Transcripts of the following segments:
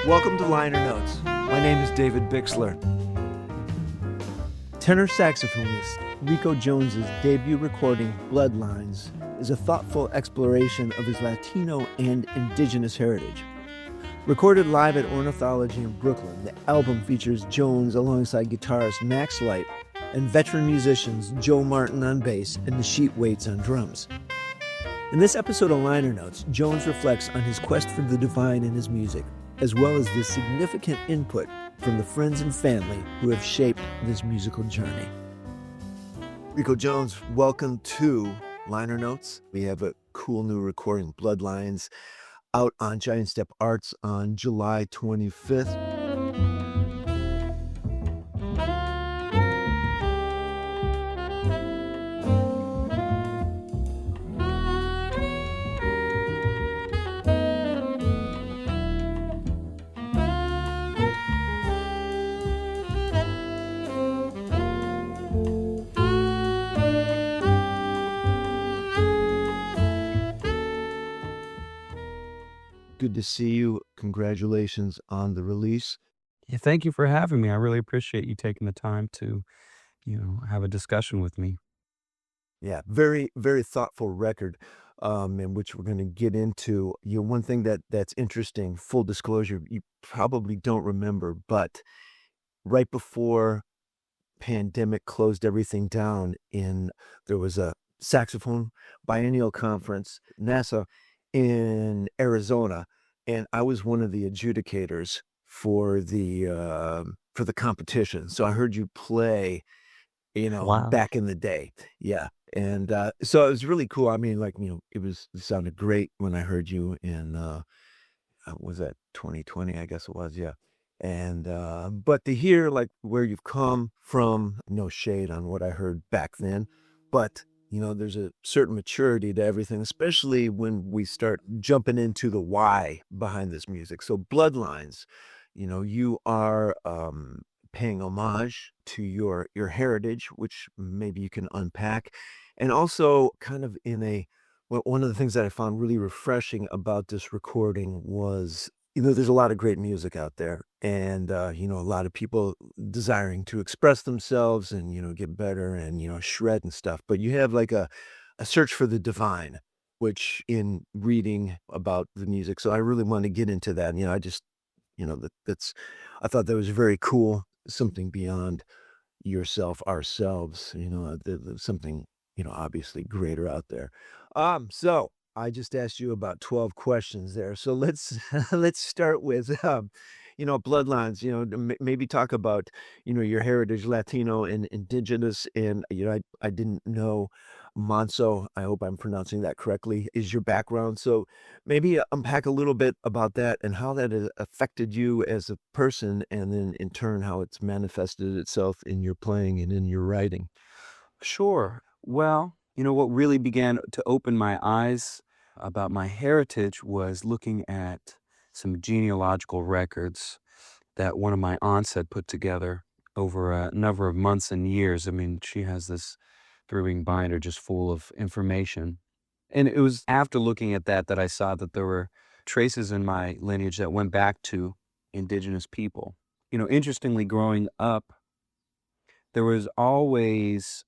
Welcome to Liner Notes. My name is David Bixler. Tenor saxophonist Rico Jones's debut recording, Bloodlines, is a thoughtful exploration of his Latino and indigenous heritage. Recorded live at Ornithology in Brooklyn, the album features Jones alongside guitarist Max Light and veteran musicians Joe Martin on bass and Nasheet Waits on drums. In this episode of Liner Notes, Jones reflects on his quest for the divine in his music, as well as the significant input from the friends and family who have shaped this musical journey. Rico Jones, welcome to Liner Notes. We have a cool new recording, Bloodlines, out on Giant Step Arts on July 25th. Good to see you. Congratulations on the release. Yeah, thank you for having me. I really appreciate you taking the time to, have a discussion with me. Yeah, very, very thoughtful record, in which we're going to get into. One thing that's interesting, full disclosure, you probably don't remember, but right before pandemic closed everything down, there was a saxophone biennial conference, NASA, in Arizona, and I was one of the adjudicators for the competition. So I heard you play, Wow. back in the day. Yeah. And so it was really cool. I mean, it sounded great when I heard you in was that 2020, I guess it was, yeah. And but to hear like where you've come from, no shade on what I heard back then, but there's a certain maturity to everything, especially when we start jumping into the why behind this music. So Bloodlines, you are paying homage to your heritage, which maybe you can unpack, and also kind of in a well, one of the things that I found really refreshing about this recording was, there's a lot of great music out there, and a lot of people desiring to express themselves and get better and shred and stuff. But you have like a search for the divine, which in reading about the music. So I really want to get into that. And, I just that's I thought that was very cool. Something beyond yourself, ourselves. Something obviously greater out there. So I just asked you about 12 questions there. So let's let's start with bloodlines. Maybe talk about your heritage, Latino and indigenous, and I didn't know Manso. I hope I'm pronouncing that correctly. Is your background? So maybe unpack a little bit about that and how that has affected you as a person, and then in turn how it's manifested itself in your playing and in your writing. Sure. Well, what really began to open my eyes about my heritage was looking at some genealogical records that one of my aunts had put together over a number of months and years. I mean, she has this 3-ring binder just full of information. And it was after looking at that I saw that there were traces in my lineage that went back to indigenous people. Interestingly, growing up, there was always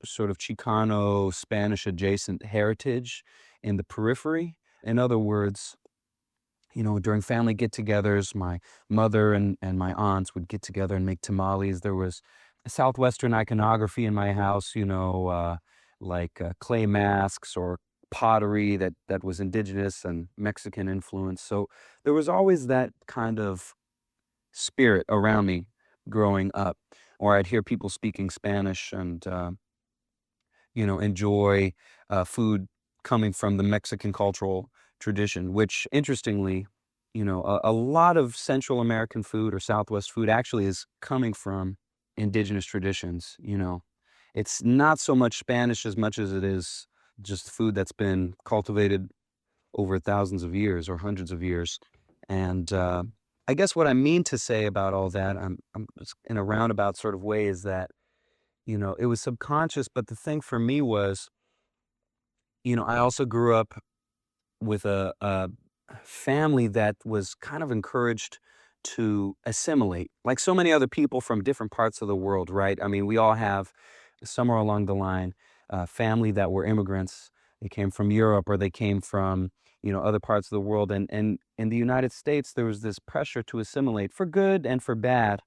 sort of Chicano, Spanish adjacent heritage in the periphery. In other words, during family get-togethers, my mother and my aunts would get together and make tamales. There was Southwestern iconography in my house, like clay masks or pottery that was indigenous and Mexican influence. So there was always that kind of spirit around me growing up. Or I'd hear people speaking Spanish and, enjoy food coming from the Mexican cultural tradition, which interestingly, a lot of Central American food or Southwest food actually is coming from indigenous traditions. It's not so much Spanish as much as it is just food that's been cultivated over thousands of years or hundreds of years. And I guess what I mean to say about all that, I'm in a roundabout sort of way, is that, it was subconscious, but the thing for me was, I also grew up with a family that was kind of encouraged to assimilate, like so many other people from different parts of the world, right? I mean, we all have somewhere along the line family that were immigrants. They came from Europe or they came from other parts of the world, and in the United States there was this pressure to assimilate for good and for bad,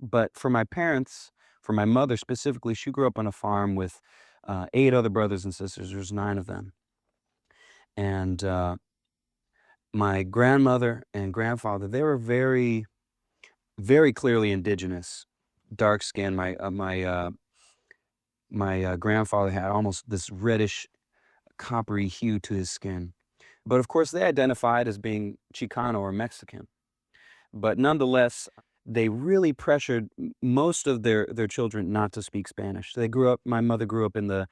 But for my parents, for my mother specifically, she grew up on a farm with 8 other brothers and sisters. There's 9 of them, and my grandmother and grandfather, they were very, very clearly indigenous, dark skin. My grandfather had almost this reddish, coppery hue to his skin. But of course, they identified as being Chicano or Mexican. But nonetheless, they really pressured most of their children not to speak Spanish. My mother grew up in the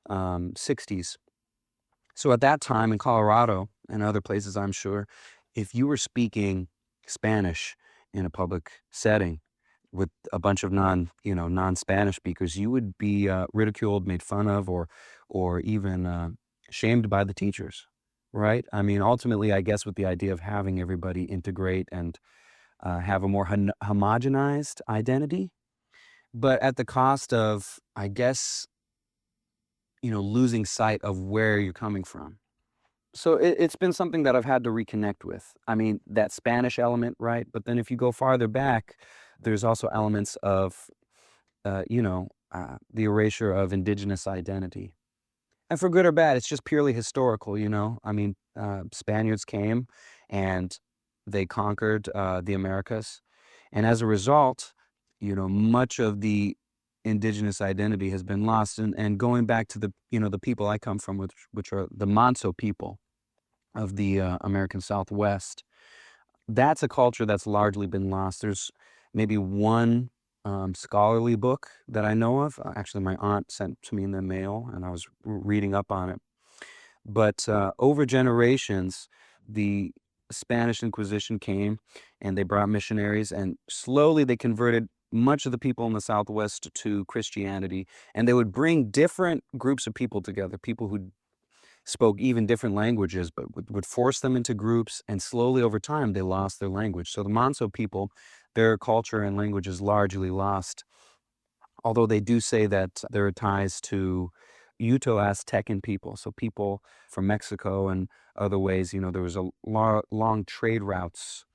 60s. So at that time in Colorado and other places, I'm sure, if you were speaking Spanish in a public setting with a bunch of non-Spanish speakers, you would be ridiculed, made fun of, or even shamed by the teachers, right? I mean, ultimately, I guess with the idea of having everybody integrate and have a more homogenized identity, but at the cost of, I guess, losing sight of where you're coming from. So it's been something that I've had to reconnect with. I mean, that Spanish element, right? But then if you go farther back, there's also elements of, the erasure of indigenous identity. And for good or bad, it's just purely historical. I mean, Spaniards came and they conquered the Americas. And as a result, much of the indigenous identity has been lost. And going back to the people I come from, which are the Manso people of the American Southwest. That's a culture that's largely been lost. There's maybe one scholarly book that I know of. Actually, my aunt sent to me in the mail, and I was reading up on it. But over generations, the Spanish Inquisition came, and they brought missionaries, and slowly they converted much of the people in the Southwest to Christianity, and they would bring different groups of people together, people who spoke even different languages, but would force them into groups, and slowly over time, they lost their language. So the Manso people, their culture and language is largely lost, although they do say that there are ties to Uto-Aztecan people, so people from Mexico and other ways, there was a long trade routes.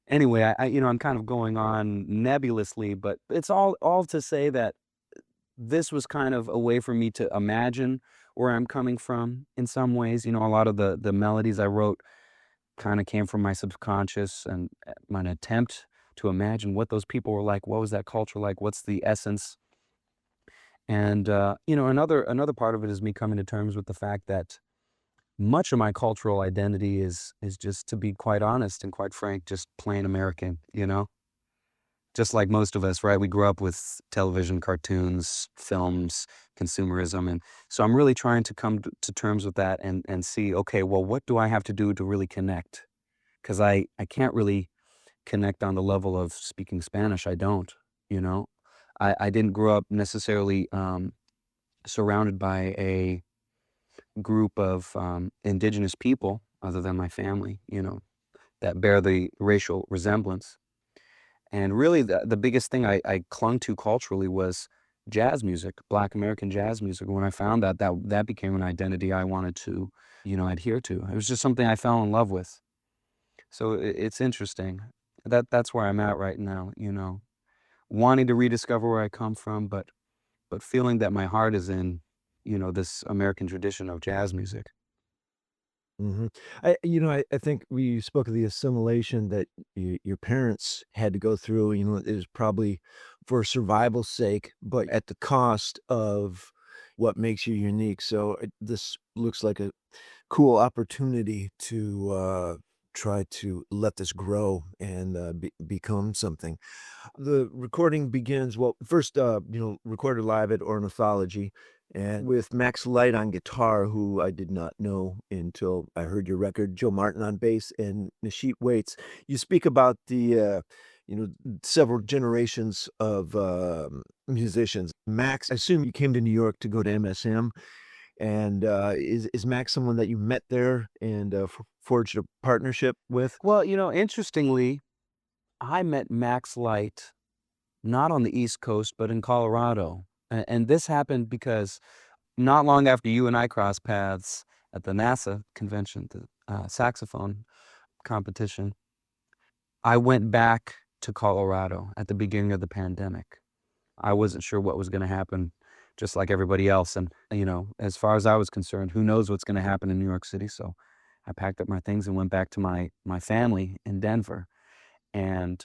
Anyway, I'm kind of going on nebulously, but it's all to say that this was kind of a way for me to imagine where I'm coming from in some ways. A lot of the melodies I wrote kind of came from my subconscious and my attempt to imagine what those people were like. What was that culture like? What's the essence? And another part of it is me coming to terms with the fact that much of my cultural identity is just, to be quite honest and quite frank, just plain American. Just like most of us, right? We grew up with television, cartoons, films, consumerism. And so I'm really trying to come to terms with that and see, okay, well, what do I have to do to really connect? Because I can't really connect on the level of speaking Spanish. I don't, you know? I didn't grow up necessarily surrounded by a group of indigenous people other than my family, that bear the racial resemblance. And really, the biggest thing I clung to culturally was jazz music, Black American jazz music. When I found that became an identity I wanted to, adhere to. It was just something I fell in love with. So it's interesting. That's where I'm at right now. Wanting to rediscover where I come from, but feeling that my heart is in, this American tradition of jazz music. Mhm. I think we spoke of the assimilation that your parents had to go through, it was probably for survival's sake, but at the cost of what makes you unique. So this looks like a cool opportunity to try to let this grow and become something. The recording begins, well, first, recorded live at Ornithology and with Max Light on guitar, who I did not know until I heard your record, Joe Martin on bass, and Nasheet Waits. You speak about the, several generations of musicians. Max, I assume you came to New York to go to MSM, And is Max someone that you met there and forged a partnership with? Well, interestingly, I met Max Light not on the East Coast, but in Colorado. And this happened because not long after you and I crossed paths at the NASA convention, the saxophone competition, I went back to Colorado at the beginning of the pandemic. I wasn't sure what was gonna happen, just like everybody else, and, as far as I was concerned, who knows what's gonna happen in New York City, so I packed up my things and went back to my family in Denver, and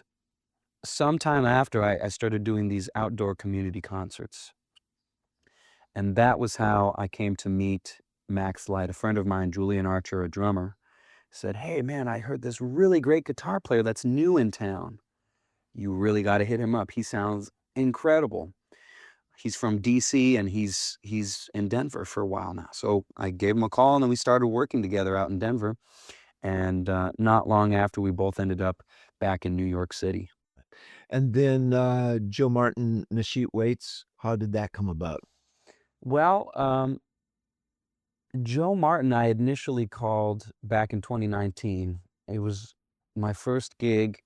sometime after, I started doing these outdoor community concerts, and that was how I came to meet Max Light. A friend of mine, Julian Archer, a drummer, said, "Hey, man, I heard this really great guitar player that's new in town. You really gotta hit him up. He sounds incredible." He's from DC and he's in Denver for a while now. So I gave him a call and then we started working together out in Denver. And not long after, we both ended up back in New York City. And then Joe Martin, Nasheet Waits, how did that come about? Well, Joe Martin, I initially called back in 2019. It was my first gig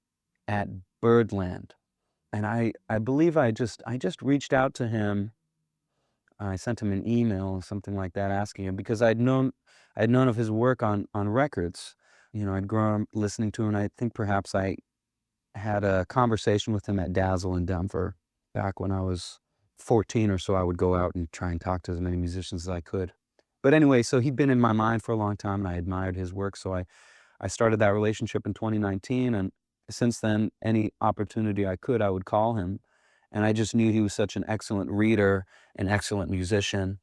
at Birdland. And I believe I just reached out to him. I sent him an email or something like that asking him because I'd known of his work on records. I'd grown up listening to him, and I think perhaps I had a conversation with him at Dazzle in Denver back when I was 14 or so. I would go out and try and talk to as many musicians as I could. But anyway, so he'd been in my mind for a long time, and I admired his work, so I started that relationship in 2019, and since then, any opportunity I could, I would call him, and I just knew he was such an excellent reader, an excellent musician,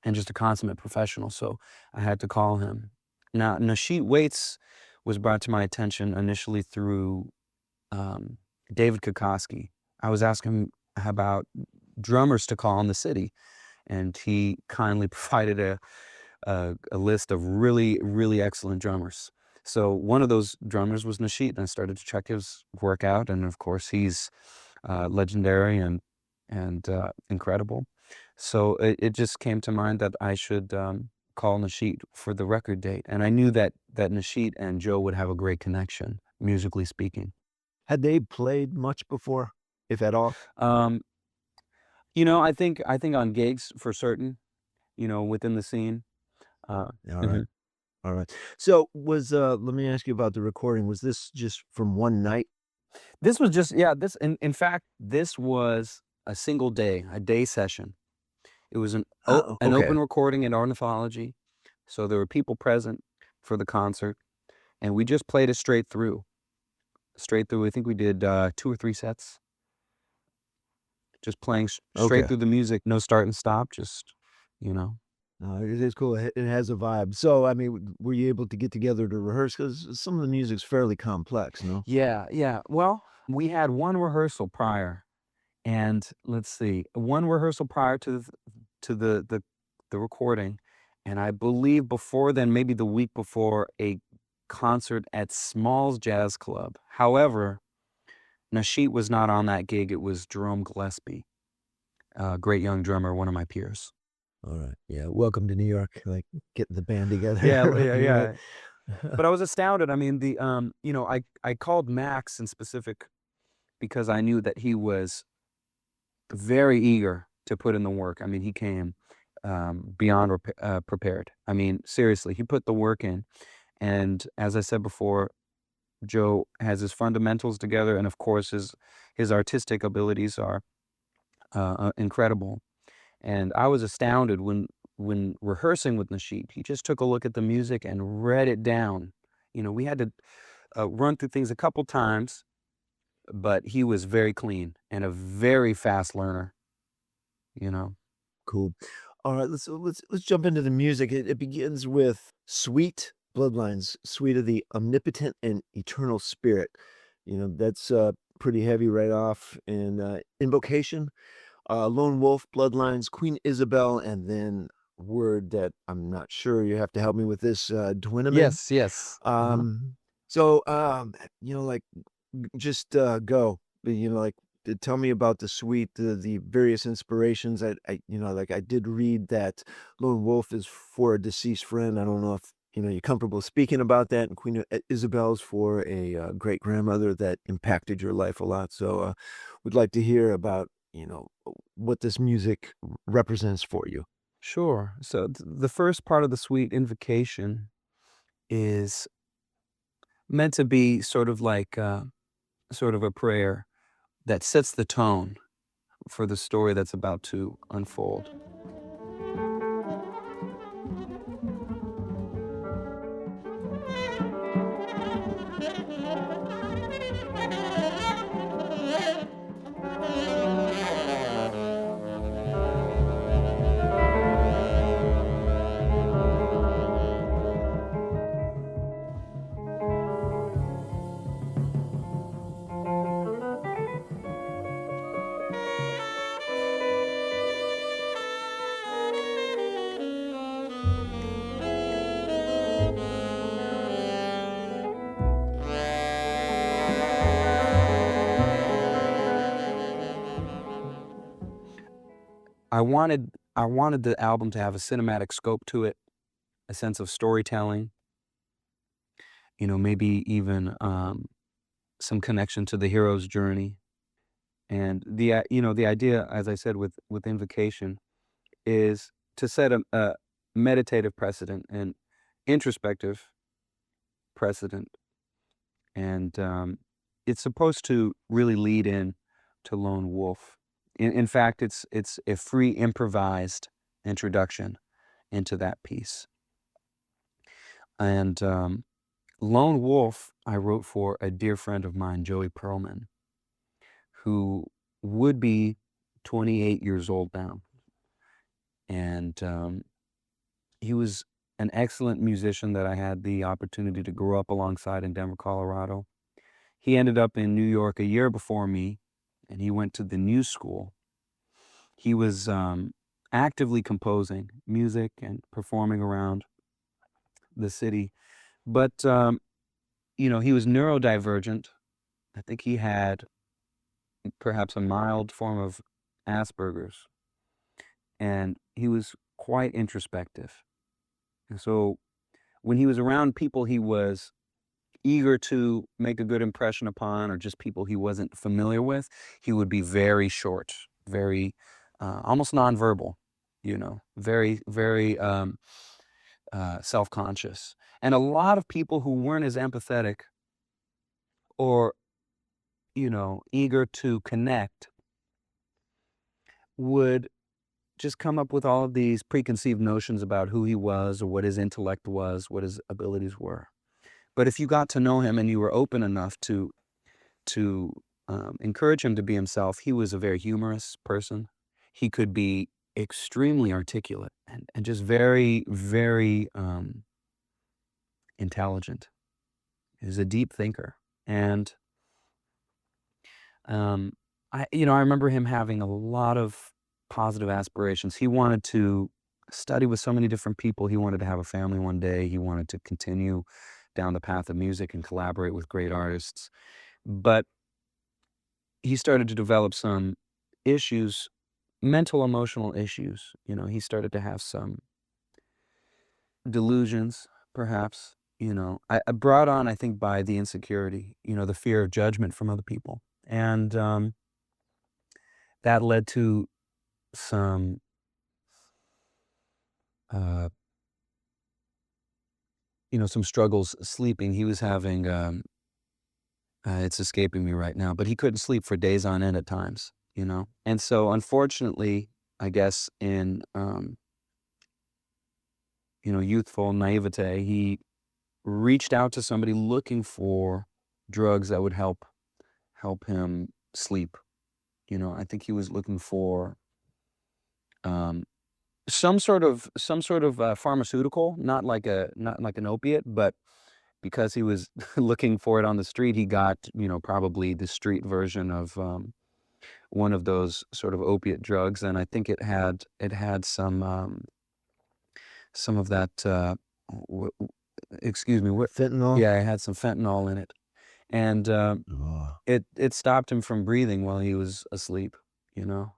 and just a consummate professional, so I had to call him. Now, Nasheet Waits was brought to my attention initially through um, David Kokoski. I was asking him about drummers to call in the city, and he kindly provided a list of really, really excellent drummers. So one of those drummers was Nasheet, and I started to check his work out, and of course he's legendary and incredible. So it just came to mind that I should call Nasheet for the record date, and I knew that Nasheet and Joe would have a great connection, musically speaking. Had they played much before, if at all? Um, I think on gigs for certain, within the scene. Uh, All right. mhm. All right. So let me ask you about the recording. Was this just from one night? This was just yeah, this in fact, this was a single day, a day session. It was Oh, an okay. open recording at Ornithology, so there were people present for the concert, and we just played it straight through. Straight through, I think we did, 2 or 3 sets, just playing straight Okay. through the music, no start and stop, just, you know? No, it is cool. It has a vibe. So, I mean, were you able to get together to rehearse? Because some of the music's fairly complex, no? Yeah, yeah. Well, we had 1 rehearsal prior. And let's see, one rehearsal prior to the recording, and I believe before then, maybe the week before, a concert at Smalls Jazz Club. However, Nasheet was not on that gig, it was Jerome Gillespie, a great young drummer, one of my peers. All right. Yeah. Welcome to New York. Like getting the band together. Yeah, yeah, You're right. yeah. But I was astounded. I mean, I called Max in specific because I knew that he was very eager to put in the work. I mean, he came, beyond prepared. I mean, seriously, he put the work in, and as I said before, Joe has his fundamentals together, and of course, his artistic abilities are, incredible, and I was astounded when rehearsing with Nasheed. He just took a look at the music and read it down. We had to, run through things a couple times, but he was very clean and a very fast learner, you know? Cool. All right. Let's jump into the music. It begins with Sweet Bloodlines, Sweet of the Omnipotent and Eternal Spirit. That's pretty heavy right off. And Invocation, Lone Wolf, Bloodlines, Queen Isabel, and then word that I'm not sure. You have to help me with this. Dwinaman. Yes, yes. Uh-huh. Um, so, like, just go. Like, tell me about the suite, the various inspirations. Like I did read that Lone Wolf is for a deceased friend. I don't know if you're comfortable speaking about that. And Queen Isabel's for a great grandmother that impacted your life a lot. So, would like to hear about what this music represents for you. Sure. So the first part of the suite, Invocation, is meant to be sort of like sort of a prayer that sets the tone for the story that's about to unfold. I wanted the album to have a cinematic scope to it, a sense of storytelling, maybe even some connection to the hero's journey. And the idea, as I said, with Invocation, is to set a meditative precedent and introspective precedent, and it's supposed to really lead in to Lone Wolf. In fact, it's a free improvised introduction into that piece. And Lone Wolf, I wrote for a dear friend of mine, Joey Perlman, who would be 28 years old now. And he was an excellent musician that I had the opportunity to grow up alongside in Denver, Colorado. He ended up in New York a year before me, and he went to the New School. He was actively composing music and performing around the city. But, he was neurodivergent. I think he had perhaps a mild form of Asperger's, and he was quite introspective. And so when he was around people he was eager to make a good impression upon, or just people he wasn't familiar with, he would be very short, very almost nonverbal, very, very self-conscious. And a lot of people who weren't as empathetic or, eager to connect would just come up with all of these preconceived notions about who he was or what his intellect was, what his abilities were. But if you got to know him and you were open enough to encourage him to be himself, he was a very humorous person. He could be extremely articulate and just very, very intelligent. He was a deep thinker. And I remember him having a lot of positive aspirations. He wanted to study with so many different people. He wanted to have a family one day. He wanted to continue down the path of music and collaborate with great artists. But he started to develop some issues, mental, emotional issues. He started to have some delusions, perhaps, I brought on, I think, by the insecurity, the fear of judgment from other people. And that led to some, uh, some struggles sleeping. He was having, it's escaping me right now, but he couldn't sleep for days on end at times. And so, unfortunately, I guess in, youthful naivete, he reached out to somebody looking for drugs that would help him sleep. I think he was looking for um, some sort of pharmaceutical, not like an opiate, but because he was looking for it on the street, he got probably the street version of one of those sort of opiate drugs, and I think it had some of that. Excuse me, what? Fentanyl. Yeah, it had some fentanyl in it. and Oh, it stopped him from breathing while he was asleep. You know,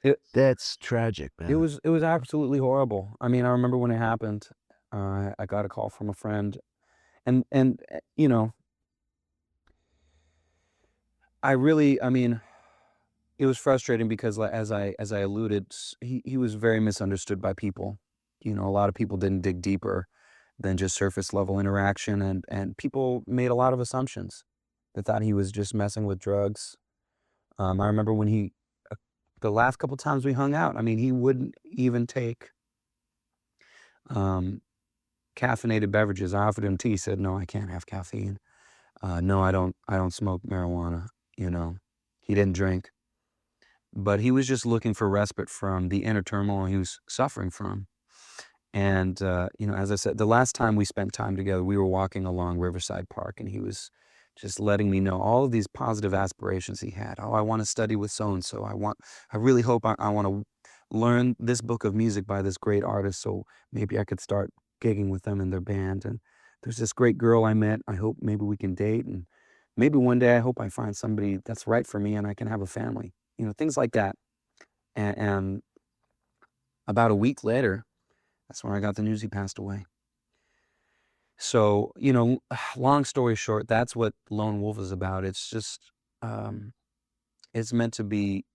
it that's tragic, man. it was absolutely horrible. I mean, I remember when it happened. I got a call from a friend, and you know, I mean, it was frustrating because, as I alluded, he was very misunderstood by people. You know, a lot of people didn't dig deeper than just surface level interaction, and people made a lot of assumptions. They thought he was just messing with drugs. I remember when uh, the last couple times we hung out, I mean, he wouldn't even take um, caffeinated beverages. I offered him tea. He said, "No, I can't have caffeine. No, I don't smoke marijuana." You know, he didn't drink, but he was just looking for respite from the inner turmoil he was suffering from. And you know, as I said, the last time we spent time together, we were walking along Riverside Park, and he was just letting me know all of these positive aspirations he had. Oh, I want to study with so and so. I really hope I want to learn this book of music by this great artist, so maybe I could start gigging with them in their band. And there's this great girl I met. I hope maybe we can date, and maybe one day I hope I find somebody that's right for me, and I can have a family. You know, things like that. And about a week later, that's when I got the news he passed away. So, you know, long story short, that's what Lone Wolf is about. It's just, um, it's meant to be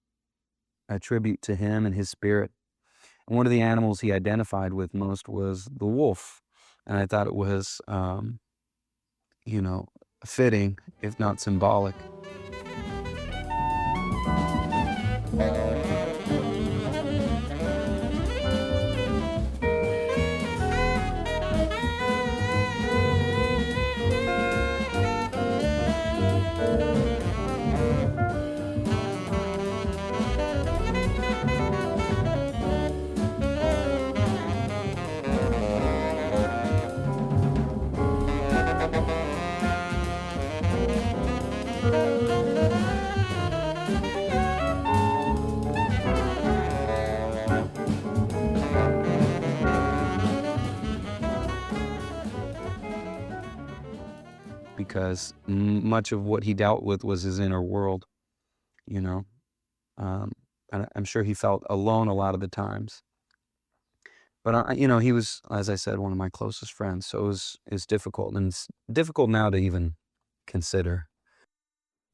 a tribute to him and his spirit. And one of the animals he identified with most was the wolf. And I thought it was, you know, fitting, if not symbolic. Because much of what he dealt with was his inner world, you know. Um, and I'm sure he felt alone a lot of the times. But you know, he was, as I said, one of my closest friends. So it's difficult, and it's difficult now to even consider.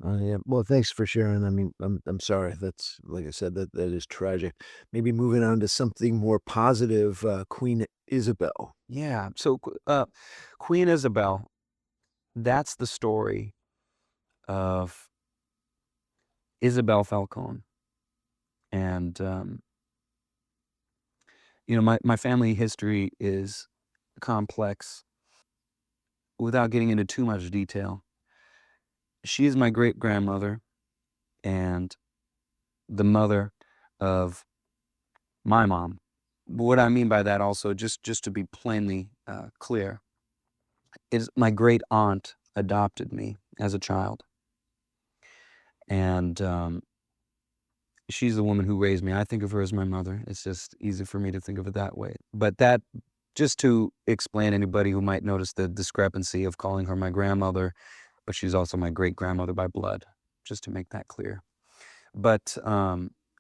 Yeah. Well, thanks for sharing. I mean, I'm sorry. That's like I said, that is tragic. Maybe moving on to something more positive. Queen Isabel. Yeah. So Queen Isabel, that's the story of Isabel Falcone, and you know, my family history is complex. Without getting into too much detail, she is my great grandmother and the mother of my mom. What I mean by that also, just to be plainly clear, is my great aunt adopted me as a child, and she's the woman who raised me. I think of her as my mother. It's just easy for me to think of it that way. But that, just to explain anybody who might notice the discrepancy of calling her my grandmother, but she's also my great grandmother by blood, just to make that clear. But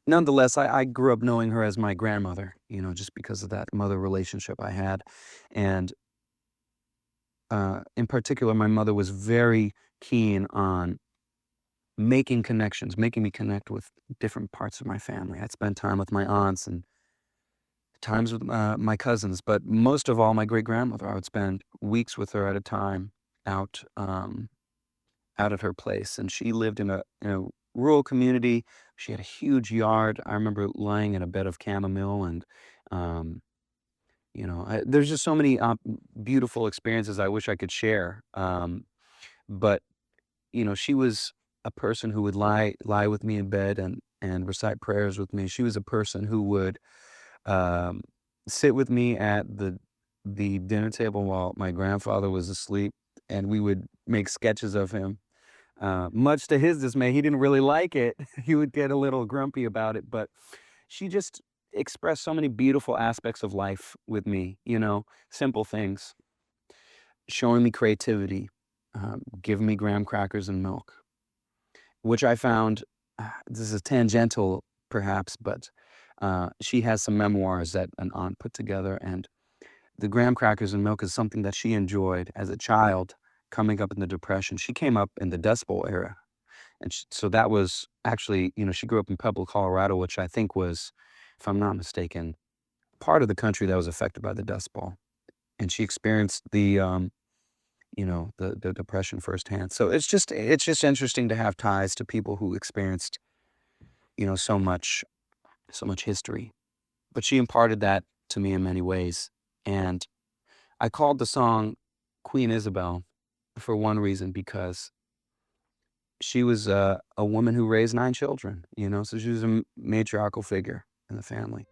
nonetheless, I grew up knowing her as my grandmother, you know, just because of that mother relationship I had. And in particular, my mother was very keen on making connections, making me connect with different parts of my family. I'd spend time with my aunts and times with my cousins, but most of all, my great grandmother. I would spend weeks with her at a time out out at her place, and she lived in a rural community. She had a huge yard. I remember lying in a bed of chamomile, and um, you know, there's just so many beautiful experiences I wish I could share. But you know, she was a person who would lie with me in bed and recite prayers with me. She was a person who would um, sit with me at the dinner table while my grandfather was asleep, and we would make sketches of him. Much to his dismay, he didn't really like it. He would get a little grumpy about it, but she just expressed so many beautiful aspects of life with me, you know, simple things, showing me creativity, Give Me Graham Crackers and Milk, which I found, this is tangential perhaps, but she has some memoirs that an aunt put together, and the graham crackers and milk is something that she enjoyed as a child coming up in the Depression. She came up in the Dust Bowl era, and so that was actually, she grew up in Pueblo, Colorado, which I think was, if I'm not mistaken, part of the country that was affected by the Dust Bowl, and she experienced the Depression firsthand. So it's just interesting to have ties to people who experienced, so much history. But she imparted that to me in many ways. And I called the song Queen Isabel for one reason, because she was a woman who raised 9 children, so she was a matriarchal figure in the family.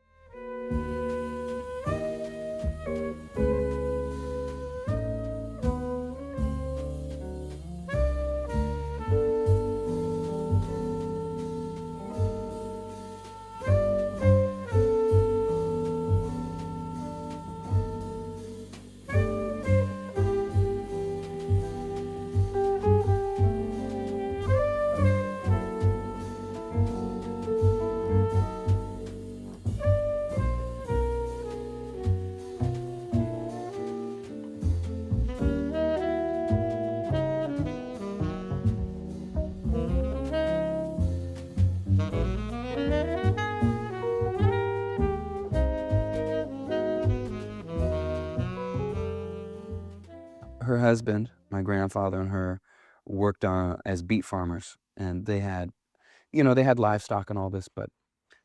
Her husband, my grandfather, and her worked as beet farmers, and they had livestock and all this, but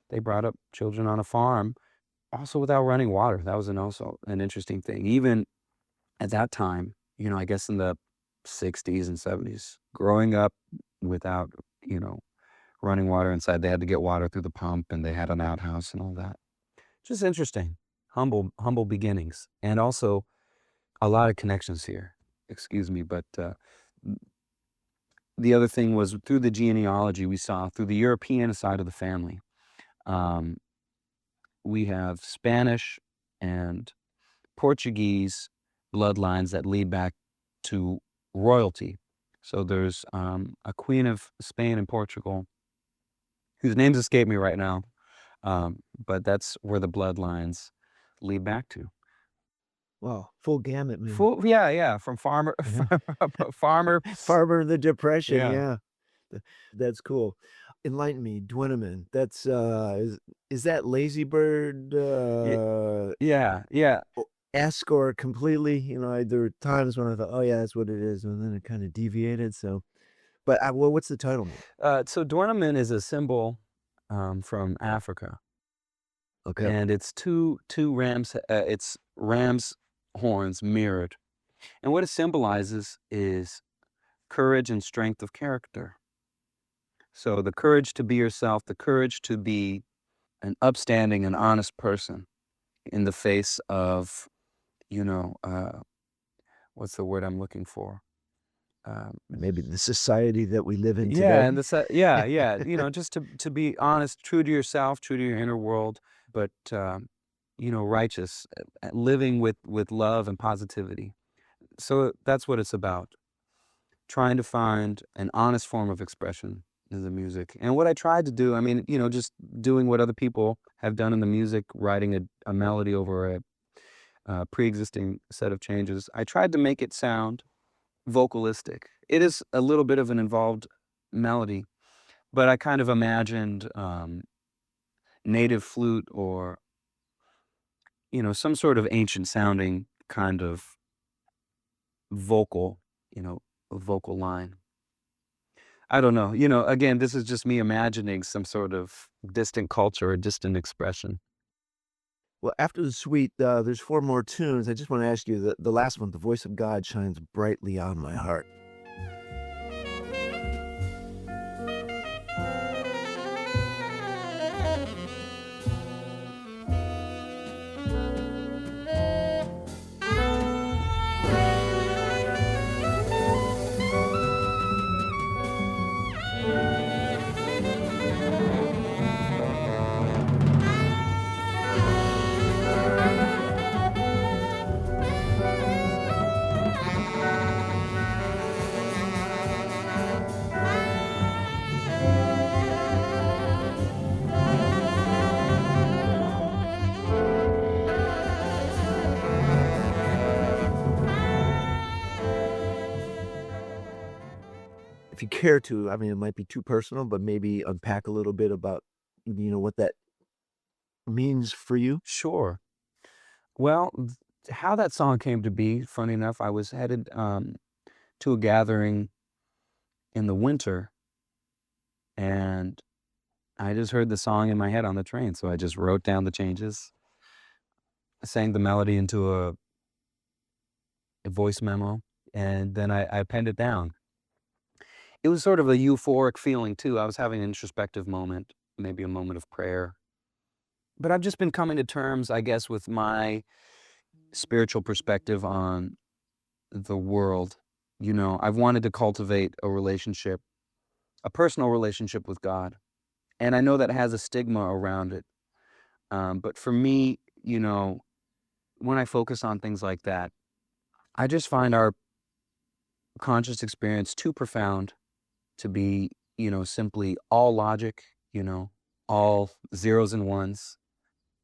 they brought up children on a farm, also without running water. That was also an interesting thing. Even at that time, I guess in the 60s and 70s, growing up without, running water inside, they had to get water through the pump, and they had an outhouse and all that. Just interesting, humble beginnings, and also a lot of connections here. Excuse me, but the other thing was through the genealogy we saw, through the European side of the family, um, we have Spanish and Portuguese bloodlines that lead back to royalty. So there's a queen of Spain and Portugal, whose names escape me right now, but that's where the bloodlines lead back to. Wow, full gamut, man. Full, yeah, yeah, from farmer, Yeah. farmer, Farmer in the Depression, yeah. yeah. Th That's cool. Enlighten me, Dwinneman, that's, is that Lazy Bird, Y yeah, yeah. o esque or completely? There were times when I thought, "Oh, yeah, that's what it is," and then it kinda deviated, so but, well, what's the title mean? So Dornament is a symbol, from Africa, Okay. and it's two rams. It's ram's horns mirrored, and what it symbolizes is courage and strength of character. So the courage to be yourself, the courage to be an upstanding and honest person in the face of, you know, uh, what's the word I'm looking for? Um, Maybe the society that we live in yeah, today? and yeah, yeah, just to be honest, true to yourself, true to your inner world, but righteous, living with love and positivity. So that's what it's about. Trying to find an honest form of expression in the music. And what I tried to do, I mean, just doing what other people have done in the music, writing a melody over a pre-existing set of changes. I tried to make it sound vocalistic. It is a little bit of an involved melody, but I kind of imagined native flute, or some sort of ancient sounding kind of vocal, vocal line. I don't know. Again, this is just me imagining some sort of distant culture or distant expression. Well, after the suite, there's 4 more tunes. I just wanna ask you, the last one, "The Voice of God Shines Brightly on My Heart." if you care to, I mean, it might be too personal, but maybe unpack a little bit about, what that means for you? Sure. Well, how that song came to be, funny enough, I was headed to a gathering in the winter, and I just heard the song in my head on the train. So I just wrote down the changes, sang the melody into a voice memo, and then I penned it down. It was sort of a euphoric feeling too. I was having an introspective moment, maybe a moment of prayer. But I've just been coming to terms, I guess, with my spiritual perspective on the world. I've wanted to cultivate a personal relationship with God. And I know that has a stigma around it. But for me, when I focus on things like that, I just find our conscious experience too profound to be, simply all logic, all zeros and ones.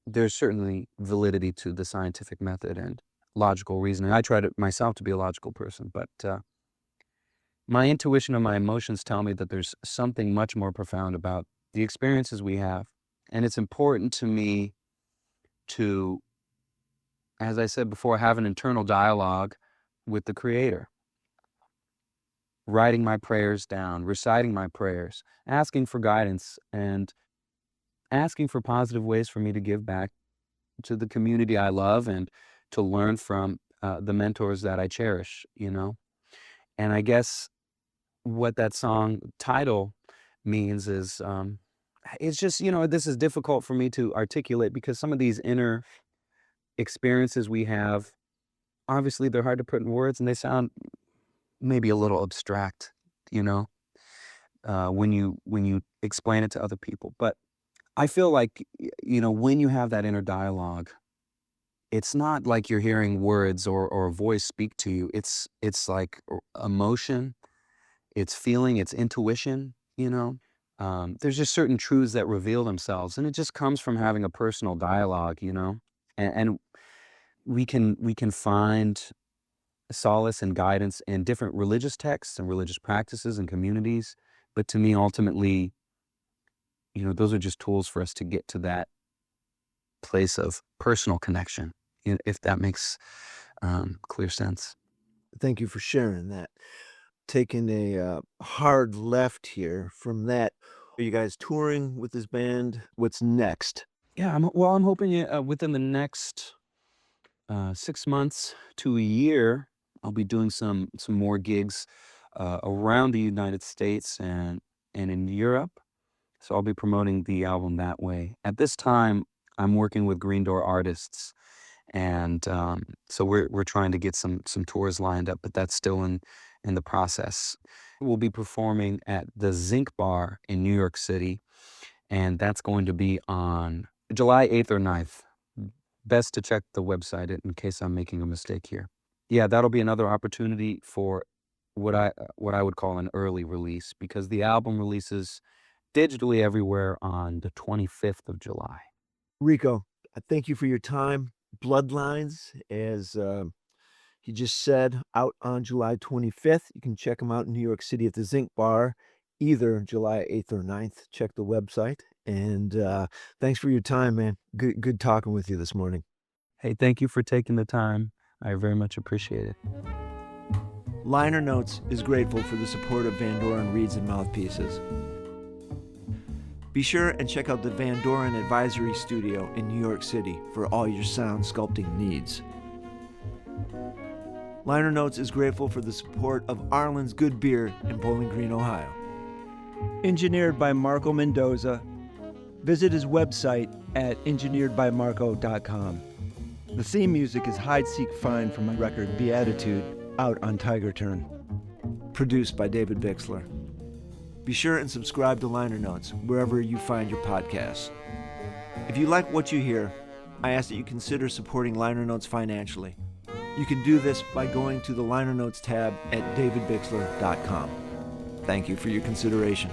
There's certainly validity to the scientific method and logical reasoning. I try to myself to be a logical person, but my intuition and my emotions tell me that there's something much more profound about the experiences we have. And it's important to me to, as I said before, have an internal dialogue with the Creator, writing my prayers down, reciting my prayers, asking for guidance, and asking for positive ways for me to give back to the community I love and to learn from the mentors that I cherish. And I guess what that song title means is it's just, this is difficult for me to articulate because some of these inner experiences we have, obviously they're hard to put in words and they sound maybe a little abstract, you know, when you explain it to other people. But I feel like, when you have that inner dialogue, it's not like you're hearing words or a voice speak to you. It's like emotion, it's feeling, it's intuition. There's just certain truths that reveal themselves, and it just comes from having a personal dialogue. And we can find solace and guidance in different religious texts and religious practices and communities. But to me, ultimately, those are just tools for us to get to that place of personal connection, if that makes clear sense. Thank you for sharing that. Taking a hard left here from that. Are you guys touring with this band? What's next? Yeah, I'm hoping within the next 6 months to a year, I'll be doing some more gigs around the United States and in Europe. So I'll be promoting the album that way. At this time, I'm working with Green Door artists, and so we're trying to get some tours lined up, but that's still in the process. We'll be performing at the Zinc Bar in New York City, and that's going to be on July 8th or 9th. Best to check the website in case I'm making a mistake here. Yeah, that'll be another opportunity for what I would call an early release, because the album releases digitally everywhere on the 25th of July. Rico, I thank you for your time. Bloodlines, as he just said, out on July 25th. You can check them out in New York City at the Zinc Bar, either July 8th or 9th. Check the website. And thanks for your time, man. Good talking with you this morning. Hey, thank you for taking the time. I very much appreciate it. Liner Notes is grateful for the support of Van Doren Reeds and Mouthpieces. Be sure and check out the Van Doren Advisory Studio in New York City for all your sound sculpting needs. Liner Notes is grateful for the support of Arlen's Good Beer in Bowling Green, Ohio. Engineered by Marco Mendoza. Visit his website at engineeredbymarco.com. The theme music is Hide Seek Find from my record Beatitude, out on Tiger Turn. Produced by David Bixler. Be sure and subscribe to Liner Notes wherever you find your podcasts. If you like what you hear, I ask that you consider supporting Liner Notes financially. You can do this by going to the Liner Notes tab at davidbixler.com. Thank you for your consideration.